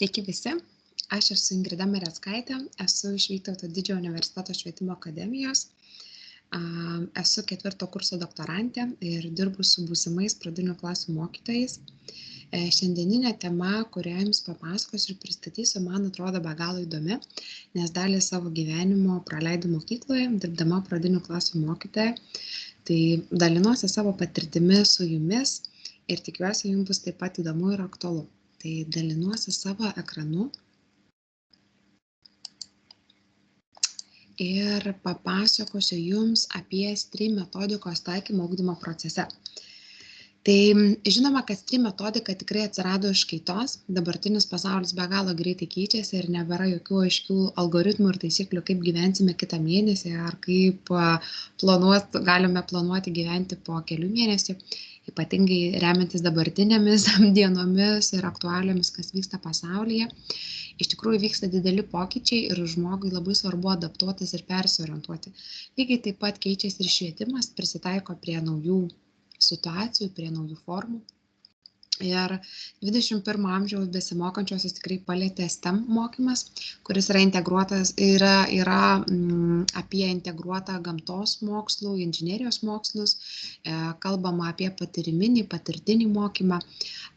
Sveiki visi, aš esu Ingrida Mereckaitė, esu iš Vytauto Didžiojo universiteto švietimo akademijos, esu 4 kurso doktorantė ir dirbu su būsimais pradinių klasių mokytojais. Šiandieninė tema, kurią jums papasakosiu ir pristatysiu, man atrodo be galo įdomi, nes dalį savo gyvenimo praleidau mokykloje, dirbdama pradinių klasių mokytoja. Tai dalinuosi savo patirtimi su jumis ir tikiuosi, jums bus taip pat įdomu ir aktualu. Tai dalinuosi savo ekranu ir papasakosiu jums apie STREAM metodikos taikymą ugdymo procese. Tai žinoma, kad STREAM metodika tikrai atsirado iš kaitos, dabartinis pasaulis be galo greitai keičiasi ir nebėra jokių aiškių algoritmų ir taisyklių, kaip gyvensime kitą mėnesį ar kaip galime planuoti gyventi po kelių mėnesių, ypatingai remiantis dabartinėmis dienomis ir aktualiomis, kas vyksta pasaulyje. Iš tikrųjų vyksta dideli pokyčiai ir žmogui labai svarbu adaptuotis ir persiorientuoti. Lygiai taip pat keičiasi ir švietimas, prisitaiko prie naujų situacijų, prie naujų formų. Ir 21 amžiaus besimokančiosios tikrai palietė STEM mokymas, kuris yra integruotas, yra apie integruotą gamtos mokslų, inžinerijos mokslus, kalbama apie patirtinį mokymą.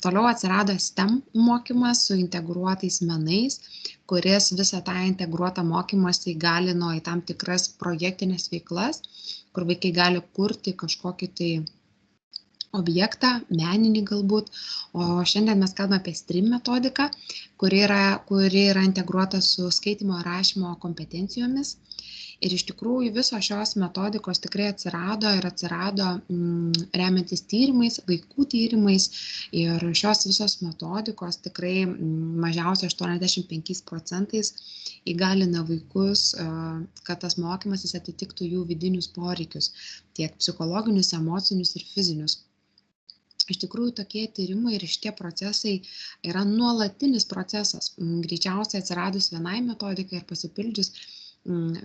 Toliau atsirado STEM mokymas su integruotais menais, kuris visą tą integruotą mokymąsi įgalino į tam tikras projektinės veiklas, kur vaikai gali kurti kažkokį tai objektą, meninį galbūt, o šiandien mes kalbame apie STREAM metodiką, kuri yra integruota su skaitymo ir rašymo kompetencijomis. Ir iš tikrųjų visos šios metodikos tikrai atsirado remiantis tyrimais, vaikų tyrimais, ir šios visos metodikos tikrai mažiausiai 85% įgalina vaikus, kad tas mokymasis atitiktų jų vidinius poreikius, tiek psichologinius, emocinius ir fizinius. Iš tikrųjų, tokie tyrimai ir šitie procesai yra nuolatinis procesas. Greičiausiai atsiradus vienai metodikai ir pasipildžius,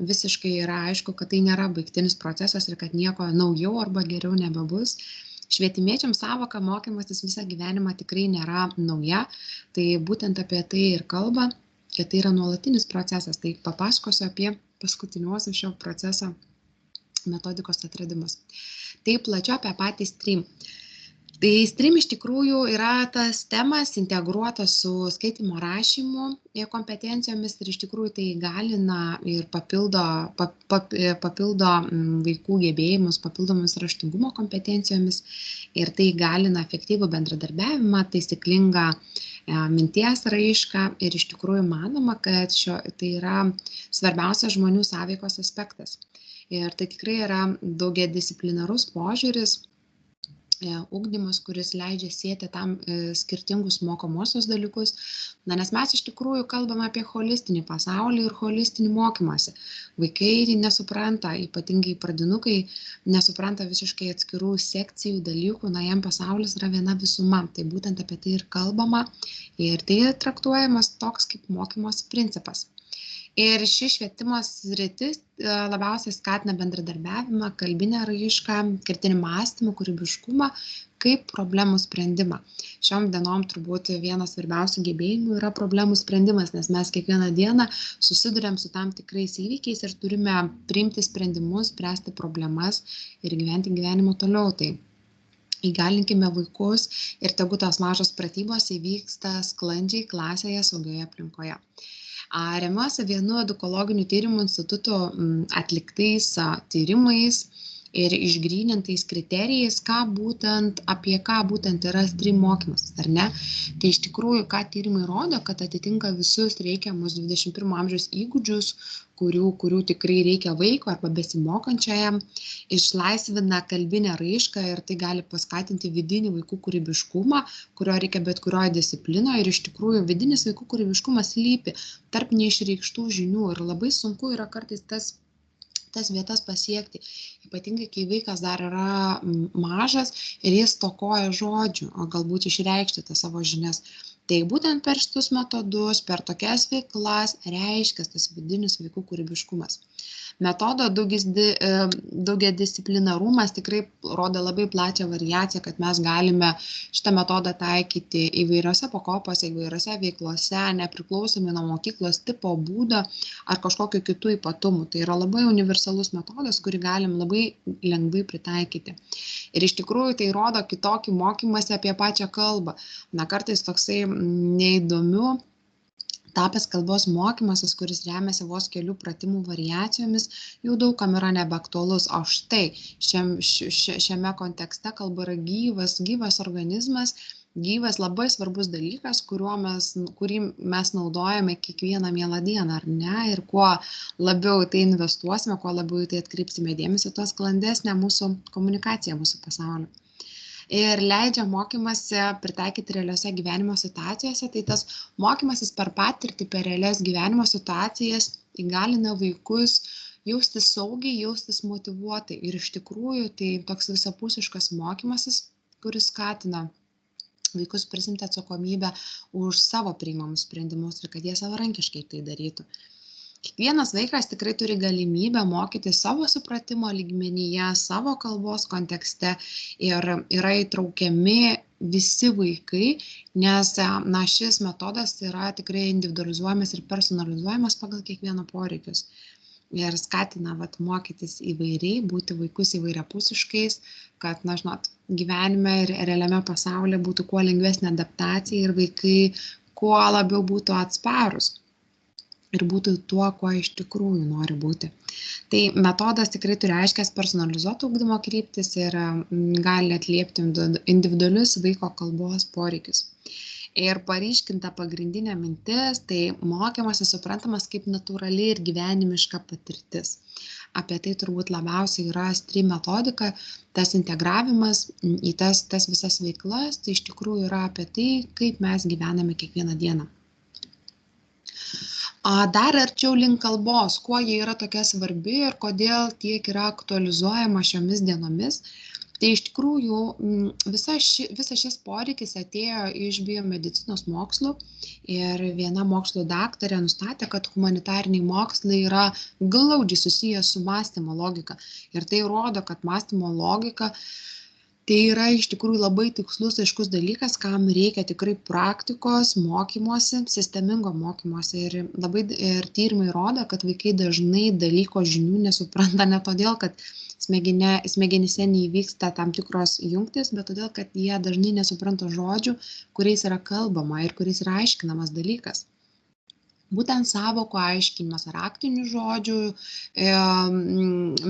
visiškai yra aišku, kad tai nėra baigtinis procesas ir kad nieko naujo arba geriau nebebus. Švietimiečiams savoka mokymasis visą gyvenimą tikrai nėra nauja, tai būtent apie tai ir kalba, kad tai yra nuolatinis procesas. Tai papasakosiu apie paskutiniuosius šio proceso metodikos atradimus. Tai plačiau apie patį STREAM. Tai STREAM iš tikrųjų yra tas temas integruotas su skaitymo rašymo kompetencijomis ir iš tikrųjų tai įgalina ir papildo vaikų gebėjimus papildomis raštingumo kompetencijomis ir tai įgalina efektyvų bendradarbiavimą, taisyklingą minties raišką ir iš tikrųjų manoma, kad tai yra svarbiausias žmonių sąveikos aspektas. Ir tai tikrai yra daugiadisciplinarus požiūris, ugdymas, kuris leidžia sieti tam skirtingus mokomosios dalykus, nes mes iš tikrųjų kalbame apie holistinį pasaulį ir holistinį mokymąsi. Vaikai nesupranta, ypatingai pradinukai, nesupranta visiškai atskirų sekcijų dalykų, jam pasaulis yra viena visuma, tai būtent apie tai ir kalbama ir tai traktuojamas toks kaip mokymosi principas. Ir ši švietimo sritis labiausiai skatina bendradarbiavimą, kalbinę raišką, kritinį mąstymą, kūrybiškumą, kaip problemų sprendimą. Šiom dienom turbūt vienas svarbiausių gebėjimų yra problemų sprendimas, nes mes kiekvieną dieną susiduriam su tam tikrais įvykiais ir turime priimti sprendimus, spręsti problemas ir gyventi gyvenimo toliau. Tai įgalinkime vaikus ir tegu tos mažos pratybos įvyksta sklandžiai klasėje, saugioje aplinkoje. Remiuosi vienu edukologinių tyrimų instituto atliktais tyrimais ir išgrynintais kriterijais, apie ką būtent yra STREAM mokymas, ar ne? Tai iš tikrųjų, ką tyrimai rodo, kad atitinka visus reikiamus 21 amžiaus įgūdžius, kurių tikrai reikia vaiko arba besimokančiajam, išlaisvina kalbinę raišką ir tai gali paskatinti vidinį vaikų kūrybiškumą, kurio reikia bet kurioje disciplinoje ir iš tikrųjų vidinis vaikų kūrybiškumas slypi tarp neišreikštų žinių ir labai sunku yra kartais tas vietas pasiekti, ypatingai kai vaikas dar yra mažas ir jis stokoja žodžių, o galbūt išreikšti tas savo žinias. Tai būtent per šitus metodus, per tokias veiklas reiškia tas vidinis vaikų kūrybiškumas. Metodo daugiadisciplinarumas tikrai rodo labai plačią variaciją, kad mes galime šitą metodą taikyti įvairiose pakopose, įvairiose veiklose, nepriklausomai nuo mokyklos tipo, būdo ar kažkokiu kitų ypatumų. Tai yra labai universalus metodas, kurį galim labai lengvai pritaikyti. Ir iš tikrųjų tai rodo kitokį mokymąsi apie pačią kalbą. Na, kartais toksai neįdomiu tapęs kalbos mokymasis, kuris remiasi vos kelių pratimų variacijomis, jau daug kam yra nebeaktualus. O štai šiame kontekste kalba yra gyvas organizmas, gyvas labai svarbus dalykas, kurį mes naudojame kiekvieną mielą dieną, ar ne? Ir kuo labiau tai investuosime, kuo labiau tai atkreipsime dėmesį, tuo sklandesnė mūsų komunikacija, mūsų pasaulio. Ir leidžia mokymasi pritaikyti realiuose gyvenimo situacijose, tai tas mokymasis per patirtį, per realias gyvenimo situacijas įgalina vaikus jaustis saugiai, jaustis motyvuotai. Ir iš tikrųjų tai toks visapusiškas mokymasis, kuris skatina vaikus prisimti atsakomybę už savo priimamus sprendimus ir kad jie savarankiškai tai darytų. Kiekvienas vaikas tikrai turi galimybę mokyti savo supratimo lygmenyje, savo kalbos kontekste ir yra įtraukiami visi vaikai, nes šis metodas yra tikrai individualizuojamas ir personalizuojamas pagal kiekvieno poreikius. Ir skatina mokytis įvairiai, būti vaikus įvairiapusiškais, kad, gyvenime ir realiame pasaulyje būtų kuo lengvesnė adaptacija ir vaikai kuo labiau būtų atsparus. Ir būtų tuo, kuo iš tikrųjų nori būti. Tai metodas tikrai turi aiškias personalizuoto ugdymo kryptis ir gali atliepti individualius vaiko kalbos poreikius. Ir paryškinta pagrindinė mintis, tai mokymasis suprantamas kaip natūrali ir gyvenimiška patirtis. Apie tai turbūt labiausiai yra STRIM metodika, tas integravimas į tas visas veiklas, tai iš tikrųjų yra apie tai, kaip mes gyvename kiekvieną dieną. Dar arčiau link kalbos, kuo jie yra tokia svarbi ir kodėl tiek yra aktualizuojama šiomis dienomis. Tai iš tikrųjų visas šis poreikis atėjo iš biomedicinos mokslų ir viena mokslo daktarė nustatė, kad humanitariniai mokslai yra glaudžiai susiję su mąstymo logika. Ir tai rodo, kad mąstymo logika tai yra iš tikrųjų labai tikslus, aiškus dalykas, kam reikia tikrai praktikos, mokymosi, sistemingo mokymosi. Ir tyrimai rodo, kad vaikai dažnai dalyko žinių nesupranta ne todėl, kad smegenyse neįvyksta tam tikros jungtis, bet todėl, kad jie dažnai nesupranta žodžių, kuriais yra kalbama ir kuriais yra aiškinamas dalykas. Būtent sąvokų aiškinimas, raktinių žodžių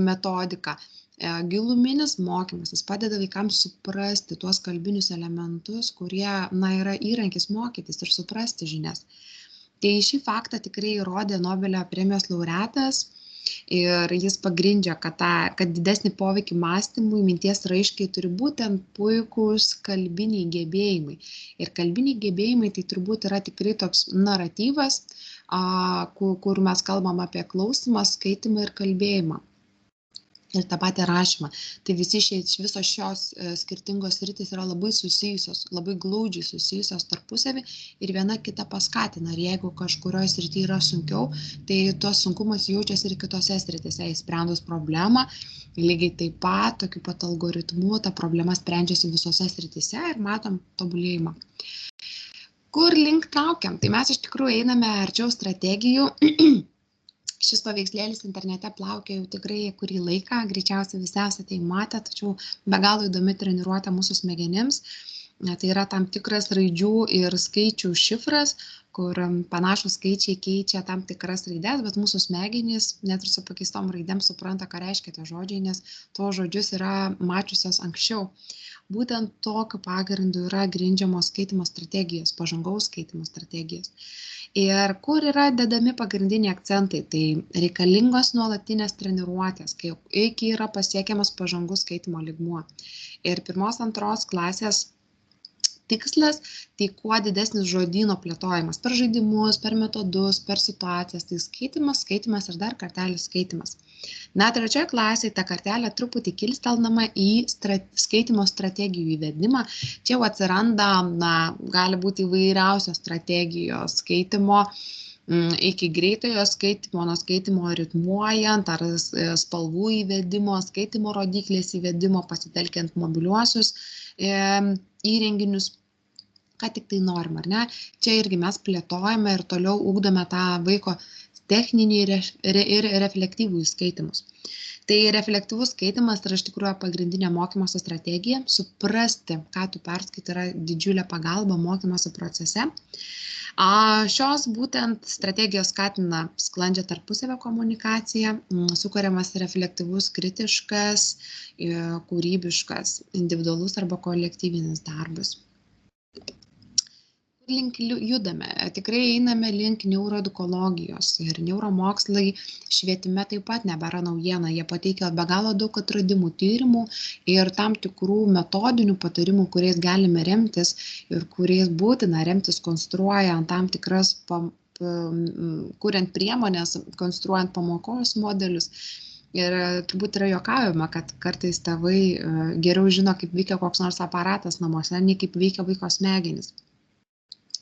metodika. Giluminis mokymasis padeda vaikams suprasti tuos kalbinius elementus, kurie yra įrankis mokytis ir suprasti žinias. Tai šį faktą tikrai įrodė Nobelio premijos laureatas ir jis pagrindžia, kad didesnį poveikį mąstymui, minties raiškai turi būtent puikūs kalbiniai gebėjimai. Ir kalbiniai gebėjimai tai turbūt yra tikrai toks naratyvas, kur mes kalbam apie klausymą, skaitymą ir kalbėjimą. Ir tą patį rašymą. Tai visos šios skirtingos sritys yra labai susijusios, labai glaudžiai susijusios tarpusavį ir viena kitą paskatina. Ir jeigu kažkurioje srityje yra sunkiau, tai tuos sunkumas jaučiasi ir kitose srityse. Įsprendus problemą, lygiai taip pat, tokiu pat algoritmu, ta problema sprendžiasi visose srityse ir matom tobulėjimą. Kur link traukiam? Tai mes iš tikrųjų einame arčiau strategijų. Šis paveikslėlis internete plaukia jau tikrai kurį laiką, greičiausiai visi esate jį matę, tačiau be galo įdomi treniruotė mūsų smegenims. Tai yra tam tikras raidžių ir skaičių šifras, kur panašus skaičiai keičia tam tikras raides, bet mūsų smegenys net ir su pakeistom raidėm supranta, ką reiškia tie žodžiai, nes to žodžius yra mačiusios anksčiau. Būtent tokiu pagrindu yra grindžiamos skaitymo strategijos, pažangaus skaitymo strategijos. Ir kur yra dedami pagrindiniai akcentai, tai reikalingos nuolatinės treniruotės, kai iki yra pasiekiamas pažangus skaitymo lygmuo. Ir 1-2 klasės tikslas, tai kuo didesnis žodyno plėtojimas per žaidimus, per metodus, per situacijas, tai skaitymas ir dar kartelį skaitymas. Na, 3 klasėje ta kartelė truputį kilstelnama į skaitimo strategijų įvedimą. Čia jau atsiranda, gali būti įvairiausios strategijos skaitimo, iki greitojo skaitimo, nuo skaitimo ritmuojant, ar spalvų įvedimo, skaitimo rodiklės įvedimo, pasitelkiant mobiliuosius įrenginius, ką tik tai norim, ar ne? Čia irgi mes plėtojame ir toliau ugdome tą vaiko techninį ir reflektyvų skaitymus. Tai reflektyvus skaitimas yra iš tikrųjų pagrindinė mokymosi strategija. Suprasti, ką tu perskaitai, yra didžiulė pagalba mokymosi procese. Šios būtent strategijos skatina sklandžią tarpusavio komunikaciją, sukuriamas reflektyvus, kritiškas, kūrybiškas, individualus arba kolektyvinis darbas. Link judame, tikrai einame link neuroedukologijos ir neuromokslai švietime taip pat nebėra naujiena, jie pateikia be galo daug atradimų, tyrimų ir tam tikrų metodinių patarimų, kuriais galime remtis ir kuriais būtina remtis konstruojant tam tikras, kuriant priemonės, konstruojant pamokos modelius. Ir turbūt yra juokaujama, kad kartais tėvai geriau žino, kaip veikia koks nors aparatas namuose, nei kaip veikia vaiko smegenys.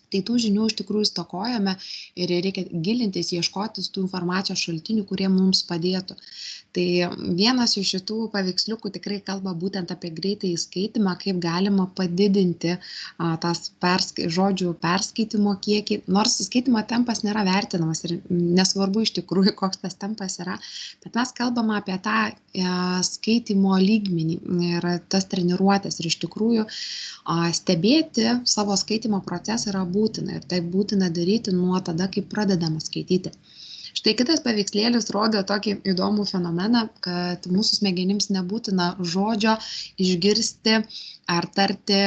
Tai tų žinių iš tikrųjų stokojame ir reikia gilintis, ieškotis tų informacijos šaltinių, kurie mums padėtų. Tai vienas iš šitų paveiksliukų tikrai kalba būtent apie greitąjį skaitymą, kaip galima padidinti tas žodžių perskaitimo kiekį, nors skaitimo tempas nėra vertinamas ir nesvarbu iš tikrųjų, koks tas tempas yra, bet mes kalbame apie tą skaitimo lygmenį ir tas treniruotės ir iš tikrųjų stebėti savo skaitimo procesą yra būtina ir tai būtina daryti nuo tada, kai pradedame skaityti. Štai kitas paveikslėlis rodo tokį įdomų fenomeną, kad mūsų smegenims nebūtina žodžio išgirsti ar tarti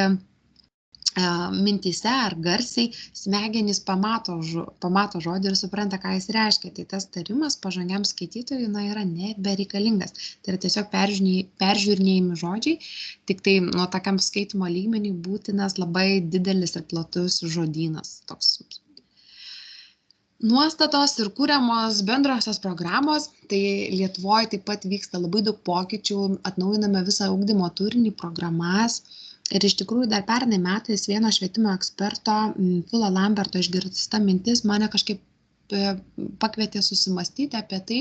mintyse ar garsiai, smegenys pamato žodį ir supranta, ką jis reiškia. Tai tas tarimas pažangiam skaitytojui yra nebereikalingas. Tai yra tiesiog peržiūrinėjami žodžiai, tik tai nuo tokiam skaitimo lygmenį būtinas labai didelis ir platus žodynas. Toks nuostatos ir kūriamos bendrosios programos, tai Lietuvoje taip pat vyksta labai daug pokyčių, atnaujiname visą ugdymo turinį, programas. Ir iš tikrųjų dar pernai metais vieno švietimo eksperto Philo Lamberto išgirsta mintis mane kažkaip pakvietė susimastyti apie tai,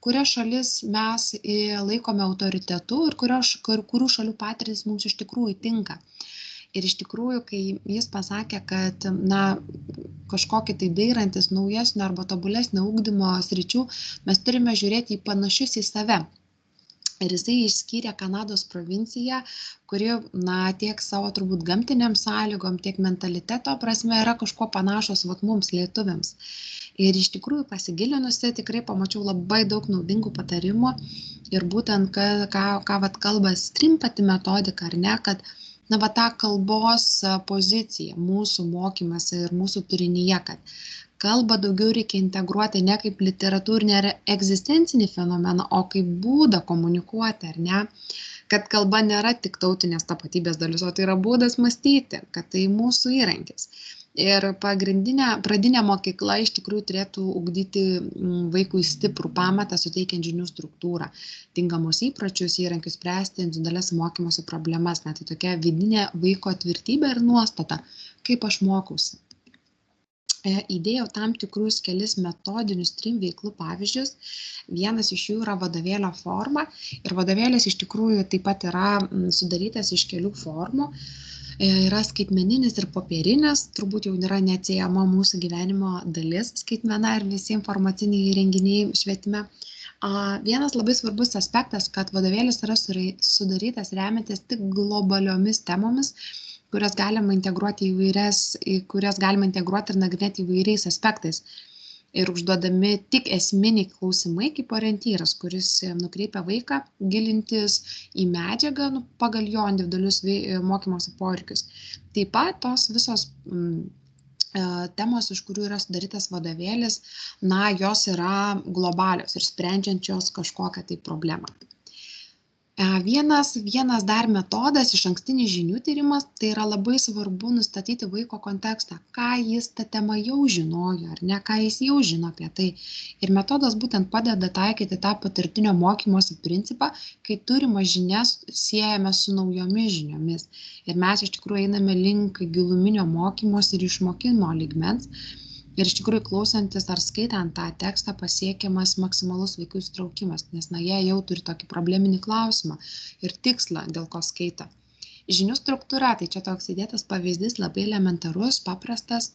kurias šalis mes laikome autoritetu ir kurių šalių patirtis mums iš tikrųjų tinka. Ir iš tikrųjų, kai jis pasakė, kad kažkokį tai dairantis naujesnio arba tobulesnio ugdymo sričių, mes turime žiūrėti į panašius į save. Ir jisai išskyrė Kanados provinciją, kuri tiek savo turbūt gamtiniam sąlygom, tiek mentaliteto prasme yra kažkuo panašos mums lietuviams. Ir iš tikrųjų pasigilinusi tikrai pamačiau labai daug naudingų patarimų ir būtent, ką kalba STRIM pati metodika, ar ne, kad tą kalbos poziciją mūsų mokymasi ir mūsų turinyje, kad kalbą daugiau reikia integruoti ne kaip literatūrinį ar egzistencinį fenomeną, o kaip būdą komunikuoti, ar ne? Kad kalba nėra tik tautinės tapatybės dalis, o tai yra būdas mąstyti, kad tai mūsų įrankis. Ir pradinė mokykla iš tikrųjų turėtų ugdyti vaikui stiprų pamatą, suteikiant žinių struktūrą, tinkamus įpročius, įrankius spręsti individualias mokymosi problemas. Tai tokia vidinė vaiko tvirtybė ir nuostata, kaip aš mokausi. Įdėjau tam tikrus kelis metodinius STRIM veiklų pavyzdžius. Vienas iš jų yra vadovėlio forma ir vadovėlis iš tikrųjų taip pat yra sudarytas iš kelių formų. Yra skaitmeninis ir popierinis, turbūt jau yra neatsiejama mūsų gyvenimo dalis skaitmena ir visi informaciniai įrenginiai švietime. Vienas labai svarbus aspektas, kad vadovėlis yra sudarytas remiantis tik globaliomis temomis, kurias galima integruoti ir nagrinėti įvairiais aspektais. Ir užduodami tik esminiai klausimai kaip orientyras, kuris nukreipia vaiką gilintis į medžiagą pagal jo individualius mokymosi poreikius. Taip pat tos visos temos, iš kurių yra sudarytas vadovėlis, jos yra globalios ir sprendžiančios kažkokią tai problemą. Vienas dar metodas, išankstinis žinių tyrimas, tai yra labai svarbu nustatyti vaiko kontekstą, ką jis tą temą jau žinojo, ar ne, ką jis jau žino apie tai. Ir metodas būtent padeda taikyti tą patirtinio mokymosi principą, kai turimas žinias siejame su naujomis žiniomis. Ir mes iš tikrųjų einame link giluminio mokymosi ir išmokimo lygmens. Ir iš tikrųjų klausantis ar skaitant tą tekstą pasiekiamas maksimalus vaikų įsitraukimas, nes jie jau turi tokį probleminį klausimą ir tikslą, dėl ko skaito. Žinių struktūra, tai čia toks įdėtas pavyzdys, labai elementarus, paprastas.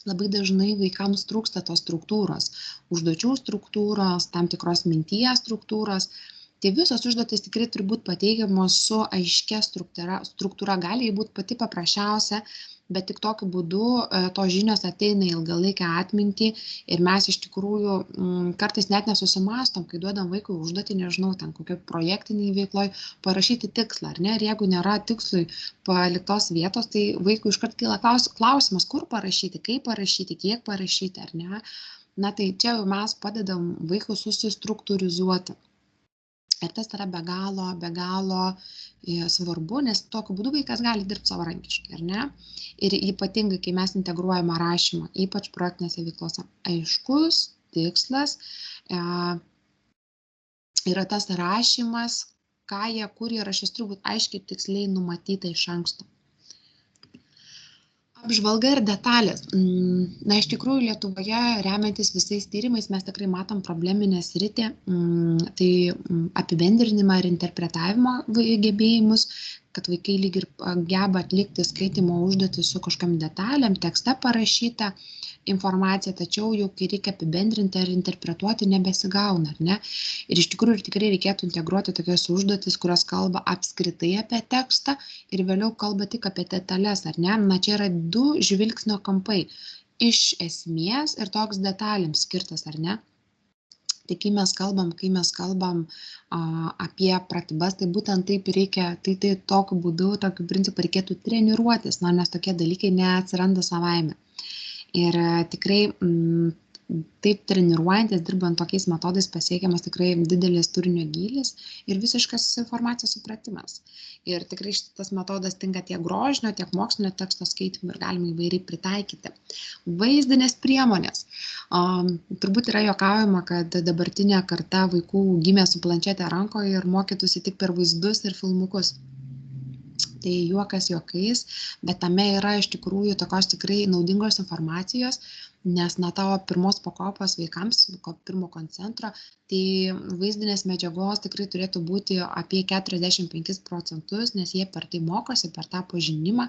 Labai dažnai vaikams trūksta tos struktūros, užduočių struktūros, tam tikros minties struktūros. Tai visos užduotys tikrai turi būti pateikiamos su aiškia struktūra. Struktūra gali būti pati paprasčiausia, bet tik tokiu būdu tos žinios ateina į ilgalaikę atmintį ir mes iš tikrųjų kartais net nesusimastom, kai duodam vaikui užduotį, nežinau, ten kokioj projektiniai veikloj, parašyti tikslą, ar ne? Ir jeigu nėra tikslui paliktos vietos, tai vaikui iškart kyla klausimas, kur parašyti, kaip parašyti, kiek parašyti, ar ne? Na tai čia jau mes padedam vaikui susistruktūrizuoti. Ir tas yra be galo svarbu, nes tokiu būdu vaikas gali dirbti savarankiškai, ar ne? Ir ypatingai, kai mes integruojame rašymą, ypač projektinėse veiklose, aiškus tikslas yra tas rašymas, kur įrašys turi būti aiškiai tiksliai numatyta iš anksto. Apžvalga ir detalės. Na, iš tikrųjų, Lietuvoje, remiantis visais tyrimais, mes tikrai matom probleminę sritį, tai apibendrinimą ir interpretavimo gebėjimus, kad vaikai lyg ir geba atlikti skaitimo užduotį su kažkokiam detalėm, tekste parašyta informacija, tačiau jau kai reikia apibendrinti ar interpretuoti, nebesigauna, ar ne? Ir iš tikrųjų tikrai reikėtų integruoti tokias užduotis, kurios kalba apskritai apie tekstą ir vėliau kalba tik apie detalės, ar ne? Na, čia yra du žvilgsnio kampai. Iš esmės ir toks detalėms skirtas, ar ne? Tai kai mes kalbam apie pratybas, tai būtent taip reikia, tai tokiu būdu, tokiu principu reikėtų treniruotis, nes tokie dalykai neatsiranda savaime. Ir tikrai taip treniruojantis, dirbant tokiais metodais pasiekiamas tikrai didelis turinio gylis ir visiškas informacijos supratimas. Ir tikrai šitas metodas tinka tiek grožinio, tiek mokslinio teksto skaitimui ir galima įvairiai pritaikyti. Vaizdinės priemonės. Turbūt yra juokaujama, kad dabartinė karta vaikų gimė su planšete rankoje ir mokytųsi tik per vaizdus ir filmukus. Tai juokas juokais, bet tame yra iš tikrųjų tokios tikrai naudingos informacijos, nes tavo pirmos pakopos vaikams, pirmo koncentro, tai vaizdinės medžiagos tikrai turėtų būti apie 45%, nes jie per tai mokosi, per tą pažinimą.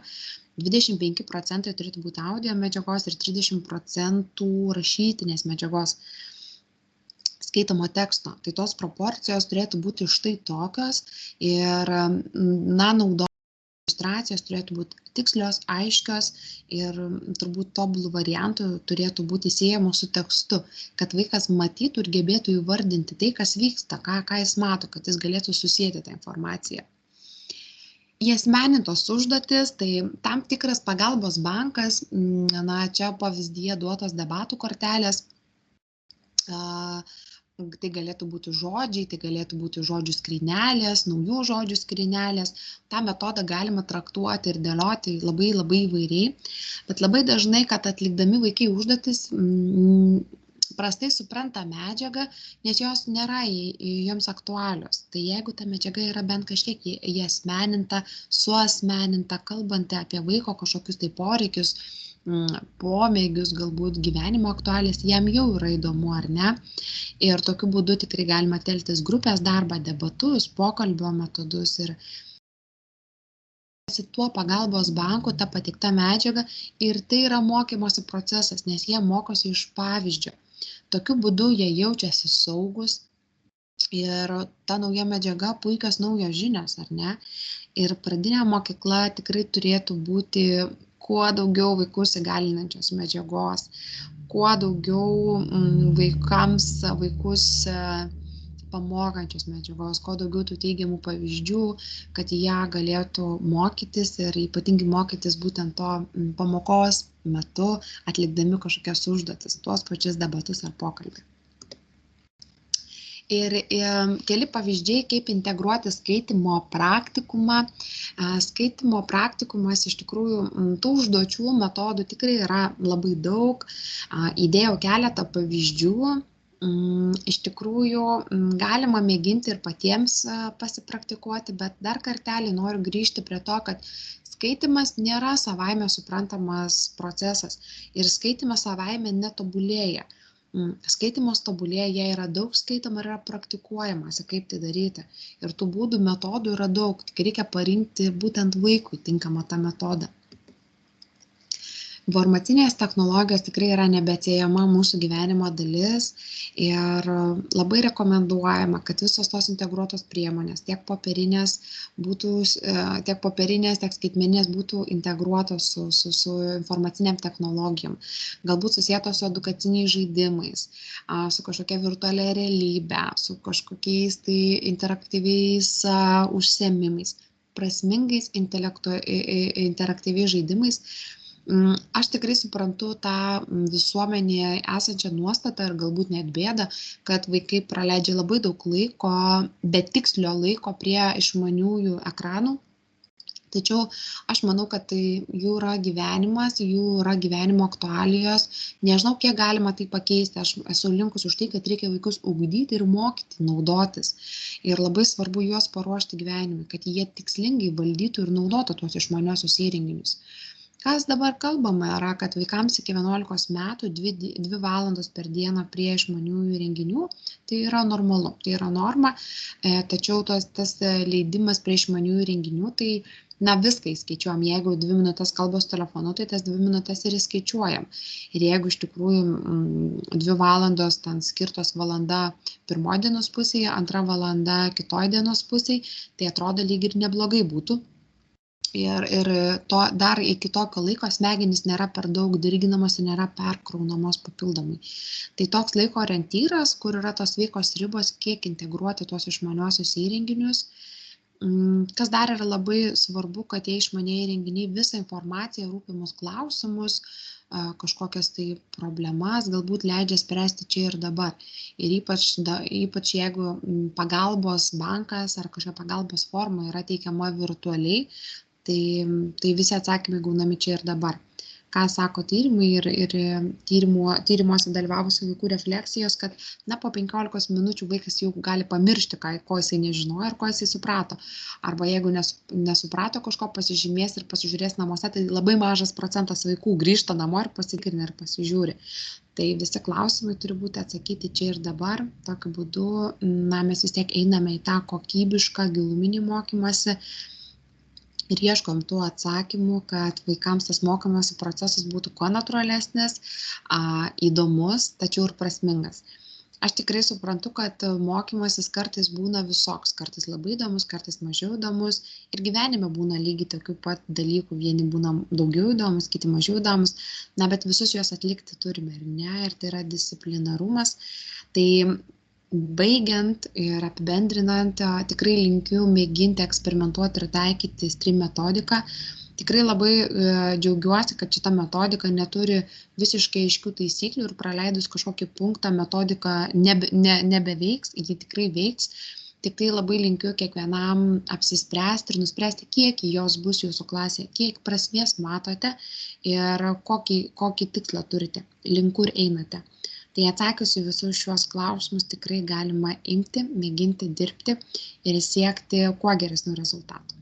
25% turėtų būti audio medžiagos ir 30% rašytinės medžiagos skaitomo teksto. Tai tos proporcijos turėtų būti štai tokios ir naudos iliustracijos turėtų būti tikslios, aiškios ir turbūt tobulų variantų turėtų būti siejamos su tekstu, kad vaikas matytų ir gebėtų įvardinti tai, kas vyksta, ką jis mato, kad jis galėtų susijęti tą informaciją. Įasmenintos užduotis, tai tam tikras pagalbos bankas, čia pavyzdyje duotos debatų kortelės, tai galėtų būti žodžiai, tai galėtų būti žodžių skrynelės, naujų žodžių skrynelės. tą metodą galima traktuoti ir dėlioti labai įvairiai, bet labai dažnai, kad atlikdami vaikai užduotis, prastai supranta medžiagą, nes jos nėra joms aktualios. Tai jeigu ta medžiaga yra bent kažkiek įasmeninta, suasmeninta, kalbanti apie vaiko kažkokius tai poreikius, pomėgius, galbūt gyvenimo aktualijas, jam jau yra įdomu, ar ne. Ir tokiu būdu tikrai galima telktis grupės darbą, debatus, pokalbio metodus ir tuo pagalbos banku ta pateikta medžiaga ir tai yra mokymosi procesas, nes jie mokosi iš pavyzdžio. Tokiu būdu jie jaučiasi saugus ir ta nauja medžiaga puikios naujos žinios, ar ne? Ir pradinė mokykla tikrai turėtų būti kuo daugiau vaikus įgalinančios medžiagos, kuo daugiau vaikus pamokančios medžiagos, kuo daugiau tų teigiamų pavyzdžių, kad jie galėtų mokytis ir ypatingai mokytis būtent to pamokos metu, atlikdami kažkokias užduotis, tuos pačius debatus ar pokalbį. Keli pavyzdžiai, kaip integruoti skaitimo praktikumą. Skaitimo praktikumas iš tikrųjų tų užduočių metodų tikrai yra labai daug. Įdėjau keletą pavyzdžių. Iš tikrųjų galima mėginti ir patiems pasipraktikuoti, bet dar kartelį noriu grįžti prie to, kad skaitimas nėra savaime suprantamas procesas ir skaitimas savaime netobulėja. Skaitimas tobulėja, jei yra daug skaitoma ir yra praktikuojamasi, kaip tai daryti. Ir tų būdų, metodų yra daug, tik reikia parinkti būtent vaikui tinkamą tą metodą. Informacinės technologijos tikrai yra nebeatsiejama mūsų gyvenimo dalis ir labai rekomenduojama, kad visos tos integruotos priemonės, tiek popierinės, tiek skaitmeninės būtų integruotos su informaciniam technologijom, galbūt susietos su edukaciniais žaidimais, su kažkokia virtualia realybe, su kažkokiais tai interaktyviais užsiėmimais, prasmingais interaktyviais žaidimais. Aš tikrai suprantu tą visuomenėje esančią nuostatą ir galbūt net bėdą, kad vaikai praleidžia labai daug laiko, betikslio laiko prie išmaniųjų ekranų. Tačiau aš manau, kad tai jų yra gyvenimas, jų yra gyvenimo aktualijos. Nežinau, kiek galima tai pakeisti. Aš esu linkus už tai, kad reikia vaikus ugdyti ir mokyti naudotis. Ir labai svarbu juos paruošti gyvenimui, kad jie tikslingai valdytų ir naudotų tuos išmaniosius įrenginius. Kas dabar kalbama yra, kad vaikams iki 11 metų 2 valandos per dieną prie išmaniųjų įrenginių, tai yra normalu, tai yra norma, tačiau tas leidimas prie išmaniųjų įrenginių, tai viską įskaičiuojam. Jeigu 2 minutės kalbos telefonu, tai tas 2 minutės ir įskaičiuojam. Ir jeigu iš tikrųjų 2 valandos ten skirtos valanda pirmoje dienos pusėje, 2 valanda kitoje dienos pusėje, tai atrodo lyg ir neblogai būtų. Ir dar iki tokio laiko smegenys nėra per daug dirginamos ir nėra perkraunamos papildomai. Tai toks laiko orientyras, kur yra tos sveikos ribos, kiek integruoti tuos išmaniuosius įrenginius. Kas dar yra labai svarbu, kad tie išmanieji įrenginiai visą informaciją, rūpimus klausimus, kažkokias tai problemas galbūt leidžia spręsti čia ir dabar. Ir ypač jeigu pagalbos bankas ar kažkokia pagalbos forma yra teikiama virtualiai, tai visi atsakymai gaunami čia ir dabar. Ką sako tyrimai ir tyrimuose dalyvavusių vaikų refleksijos, kad po 15 minučių vaikas jau gali pamiršti, ko jisai nežinojo ir ko jisai suprato. Arba jeigu nesuprato kažko, pasižymės ir pasižiūrės namuose, tai labai mažas procentas vaikų grįžta namo ir pasitikrina ir pasižiūri. Tai visi klausimai turi būti atsakyti čia ir dabar. Tokiu būdu mes vis tiek einame į tą kokybišką giluminį mokymąsi, ir ieškom tų atsakymų, kad vaikams tas mokymosi procesas būtų kuo natūralesnis, įdomus, tačiau ir prasmingas. Aš tikrai suprantu, kad mokymasis kartais būna visoks, kartais labai įdomus, kartais mažiau įdomus ir gyvenime būna lygiai tokių pat dalykų, vieni būna daugiau įdomus, kiti mažiau įdomus, bet visus juos atlikti turime ir ne, ir tai yra disciplinarumas. Tai baigiant ir apibendrinant, tikrai linkiu mėginti eksperimentuoti ir taikyti STREAM metodiką. Tikrai labai džiaugiuosi, kad šita metodika neturi visiškai aiškių taisyklių ir praleidus kažkokį punktą metodika nebeveiks, ji tikrai veiks. Tik tai labai linkiu kiekvienam apsispręsti ir nuspręsti, kiek jos bus jūsų klasėje, kiek prasmės matote ir kokį tikslą turite, link kur einate. Tai atsakius į visus šiuos klausimus tikrai galima imti, mėginti dirbti ir siekti kuo geresnių rezultatų.